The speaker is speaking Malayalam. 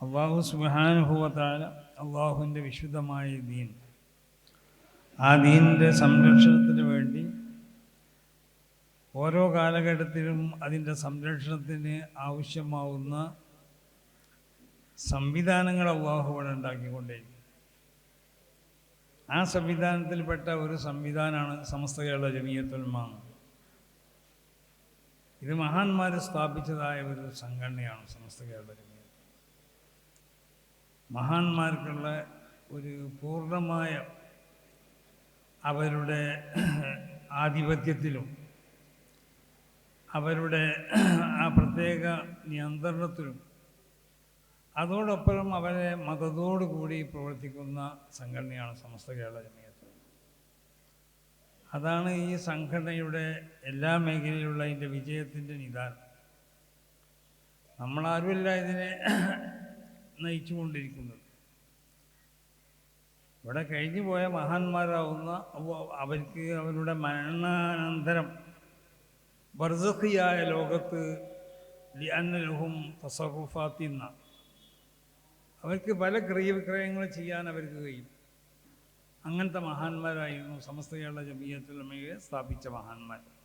അള്ളാഹു സുബ്ഹാനഹു വ തആല അള്ളാഹുവിൻ്റെ വിശുദ്ധമായ ദീൻ, ആ ദീനിൻ്റെ സംരക്ഷണത്തിന് വേണ്ടി ഓരോ കാലഘട്ടത്തിലും അതിൻ്റെ സംരക്ഷണത്തിന് ആവശ്യമാവുന്ന സംവിധാനങ്ങൾ അള്ളാഹു ഇവിടെ ഉണ്ടാക്കിക്കൊണ്ടേയിരിക്കും. ആ സംവിധാനത്തിൽപ്പെട്ട ഒരു സംവിധാനമാണ് സമസ്ത കേരള ജമിയത്തുൽ ഉലമ. ഇത് മഹാന്മാർ സ്ഥാപിച്ചതായ ഒരു സംഘടനയാണ് സമസ്ത കേരള ജമിയത്ത്. മഹാന്മാർക്കുള്ള ഒരു പൂർണ്ണമായ അവരുടെ ആധിപത്യത്തിലും അവരുടെ ആ പ്രത്യേക നിയന്ത്രണത്തിലും അതോടൊപ്പം അവരെ മതത്തോടുകൂടി പ്രവർത്തിക്കുന്ന സംഘടനയാണ് സമസ്ത കേരള ജമിയത്ത്. അതാണ് ഈ സംഘടനയുടെ എല്ലാ മേഖലയിലുള്ള അതിൻ്റെ വിജയത്തിൻ്റെ നിദാനം. നമ്മളാരുമല്ല ഇതിനെ നയിച്ചുകൊണ്ടിരിക്കുന്നത്. ഇവിടെ കഴിഞ്ഞു പോയ മഹാന്മാരാവുന്ന അവർക്ക് അവരുടെ മരണാനന്തരം ബർസഖിയായ ലോകത്ത് ലിഅന്നലഹും തസറുഫാത്തിന്ന അവർക്ക് പല ക്രിയവിക്രയങ്ങൾ ചെയ്യാൻ അവർക്ക് കഴിയും. അങ്ങനത്തെ മഹാന്മാരായിരുന്നു സമസ്ത കേരള ജമിയത്തുൽ ഉലമയെ സ്ഥാപിച്ച മഹാന്മാർ.